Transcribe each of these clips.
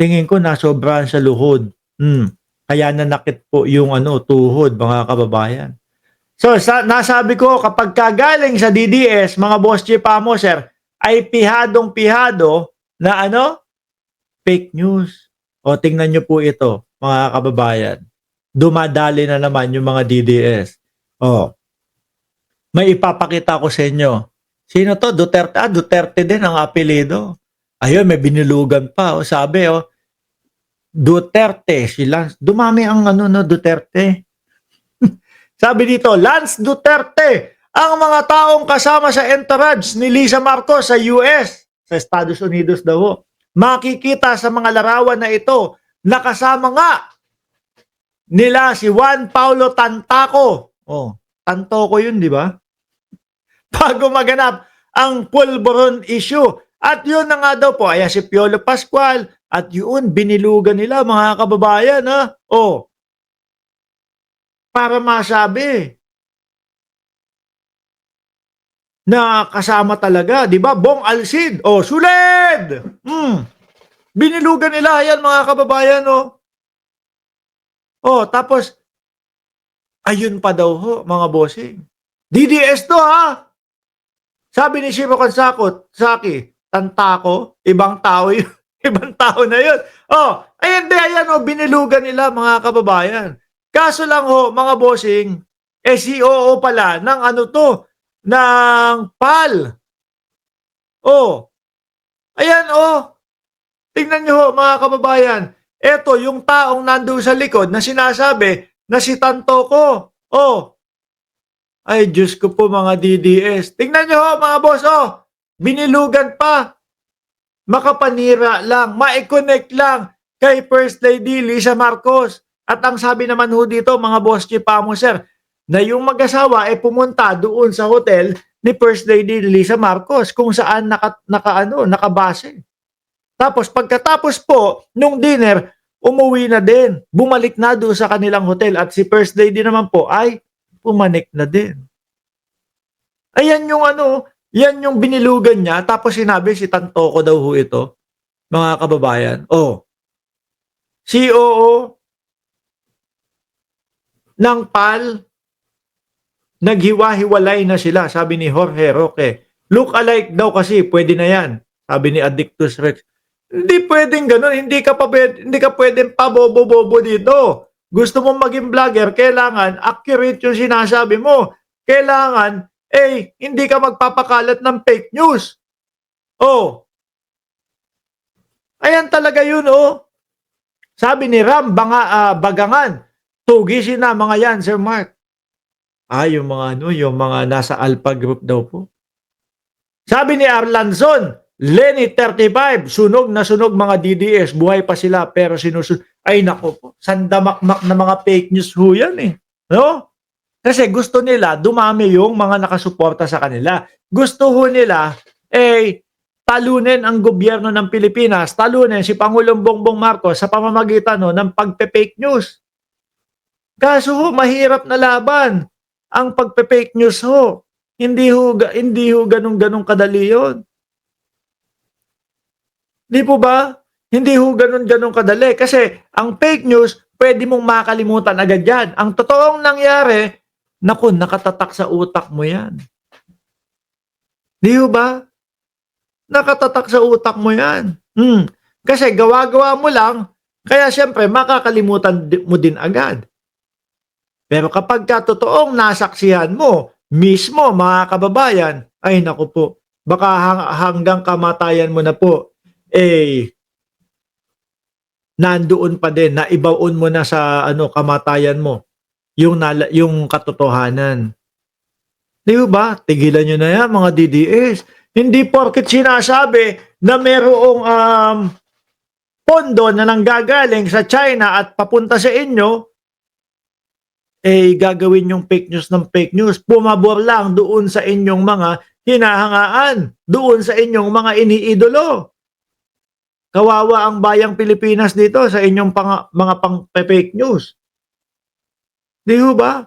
tingin ko nasobrahan sa luhod. Kaya nanakit po yung tuhod, mga kababayan. So, nasabi ko, kapag kagaling sa DDS, mga boss chief amo, sir, ay pihadong-pihado na fake news. O, tingnan nyo po ito, mga kababayan. Dumadali na naman yung mga DDS. O, may ipapakita ko sa inyo. Sino to? Duterte. Duterte din ang apelido. Ayun, may binilugan pa. O, sabi, Duterte, si Lance. Dumami ang Duterte. Sabi dito, Lance Duterte, ang mga taong kasama sa entourage ni Lisa Marcos sa US, sa Estados Unidos daw. Makikita sa mga larawan na ito, nakasama nga nila si Juan Paulo Tantaco. Tantoco yun, di ba? Bago maganap ang pulburon issue. At yun na nga daw po, ayan si Piolo Pascual, at yun, binilugan nila mga kababayan, para masabi na kasama talaga, di ba? Bong Alcid, suled! Binilugan nila, yan mga kababayan, tapos, ayun pa daw mga bossing. DDS to, Sabi ni Shiro Consakot, Saki, Tantaco, ibang tao yun. Ibang tao na yun. Ayan, binilugan nila mga kababayan. Kaso lang mga bossing, COO pala ng ng PAL. Ayan, tingnan nyo mga kababayan. Ito, yung taong nandoon sa likod na sinasabi na si Tantoco. Ay, Diyos ko po mga DDS. Tingnan nyo mga boss, binilugan pa. Makapanira lang, ma-connect lang kay First Lady Lisa Marcos. At ang sabi naman dito, mga boss chief amo, sir, na yung mag-asawa ay pumunta doon sa hotel ni First Lady Lisa Marcos kung saan nakabase. Tapos pagkatapos po nung dinner, umuwi na din. Bumalik na doon sa kanilang hotel at si First Lady naman po ay pumanik na din. Ayan yung yan yung binilugan niya, tapos sinabi si Tantoco daw ito, mga kababayan. COO ng PAL, naghiwa-hiwalay na sila, sabi ni Jorge Roque. Look alike daw kasi, pwede na yan, sabi ni Addictus Rex. Hindi pwedeng ganun, hindi ka pwedeng pabobo-bobo dito. Gusto mong maging vlogger, kailangan accurate yung sinasabi mo. Kailangan hindi ka magpapakalat ng fake news. Ayan talaga yun, Sabi ni Ram Bagangan, tugisin na mga yan, Sir Mark. Yung mga nasa Alpha Group daw po. Sabi ni Arlanzon, Lenny 35, sunog na sunog mga DDS, buhay pa sila pero sinusunod. Ay nako po, sandamakmak na mga fake news yan no? Kasi gusto nila dumami yung mga nakasuporta sa kanila. Gusto nila talunin ang gobyerno ng Pilipinas, talunin si Pangulong Bongbong Marcos sa pamamagitan ng pagpe-fake news. Kaso mahirap na laban ang pagpe-fake news Hindi ganun kadali yun. Di po ba? Hindi ganun kadali. Kasi ang fake news, pwede mong makalimutan agad yan. Ang totoong nangyari, nakatatak sa utak mo yan. Di ba? Nakatatak sa utak mo yan. Kasi gawa-gawa mo lang, kaya siyempre makakalimutan mo din agad. Pero kapag totoong nasaksihan mo, mismo mga kababayan, ay naku po, baka hanggang kamatayan mo na po, nandoon pa din, naibaon mo na sa kamatayan mo yung katotohanan. Di ba? Tigilan nyo na yan, mga DDS. Hindi porket sinasabi na merong pondo na nanggagaling sa China at papunta sa inyo, gagawin yung fake news ng fake news. Pumabor lang doon sa inyong mga hinahangaan, doon sa inyong mga iniidolo. Kawawa ang bayang Pilipinas dito sa inyong mga pang-fake news. Di ba?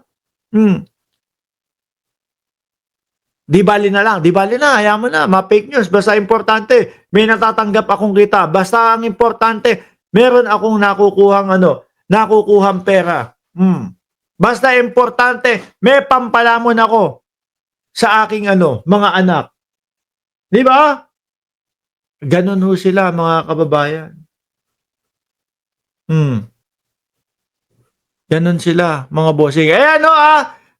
Di bali na, hayaan mo na, ma-fake news, basta importante, may natatanggap akong kita, basta ang importante, meron akong nakukuhang pera. Basta importante, may pampalamon ako sa aking mga anak. Di ba? Ganun ho sila, mga kababayan. Ganun sila, mga bossing.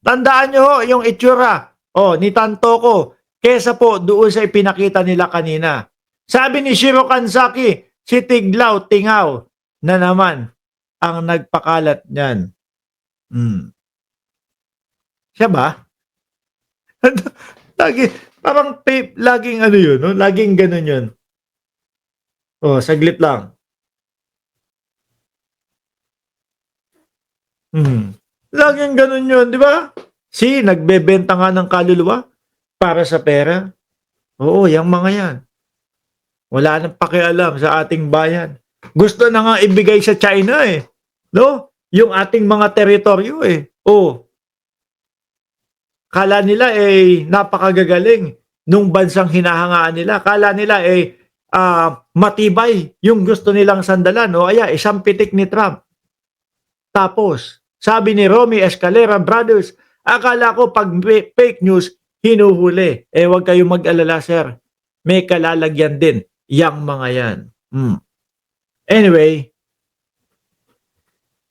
Tandaan nyo ho yung itsura ni Tanto ko kesa po doon sa ipinakita nila kanina. Sabi ni Shiro Kansaki, si Tiglaw Tingaw na naman ang nagpakalat niyan. Siya ba? Laging yun, no? Laging ganun yun. Saglit lang. Laging ganun yun, di ba? Nagbebenta nga ng kaluluwa para sa pera. Oo, yung mga yan. Wala nang pakialam sa ating bayan. Gusto na nga ibigay sa China no? Yung ating mga teritoryo Kala nila napakagagaling nung bansang hinahangaan nila. Kala nila matibay yung gusto nilang sandalan. Isang pitik ni Trump. Tapos, sabi ni Romy Escalera Brothers, akala ko pag fake news, hinuhuli. Huwag kayong mag-alala, sir. May kalalagyan din yang mga yan. Anyway,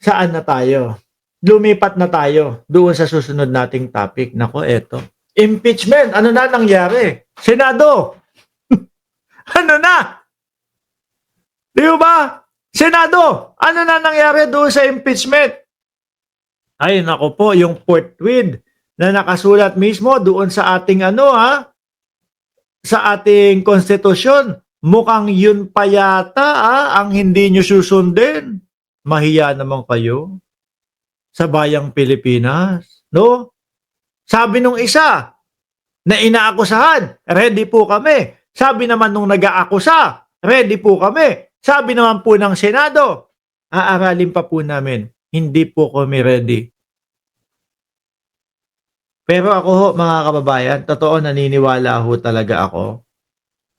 saan na tayo? Lumipat na tayo doon sa susunod nating topic. Nako, eto. Impeachment. Ano na nangyari? Senado. Ano na? Di ba? Senado. Ano na nangyari doon sa impeachment? Ay, nako po, yung forthwith na nakasulat mismo doon sa ating sa ating konstitusyon. Mukhang yun pa yata ang hindi nyo susundin. Mahiya naman kayo sa bayang Pilipinas, no? Sabi nung isa na inaakusahan, ready po kami. Sabi naman nung nag-aakusa, ready po kami. Sabi naman po ng Senado, aaralin pa po namin. Hindi po kami ready. Pero ako ho, mga kababayan, totoo naniniwala ho talaga ako,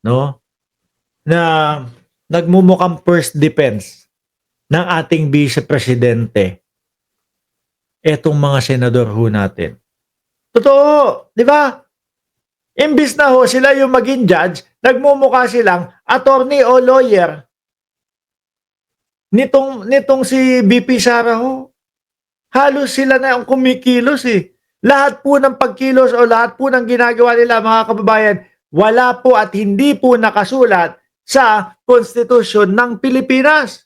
no? Na nagmumukhang first defense ng ating vice-presidente etong mga senador ho natin. Totoo, di ba? Imbis na ho sila yung maging judge, nagmumukha silang attorney o lawyer. Nitong si BP Sara ho, halos sila na ang kumikilos Lahat po ng pagkilos o lahat po ng ginagawa nila, mga kababayan, wala po at hindi po nakasulat sa konstitusyon ng Pilipinas.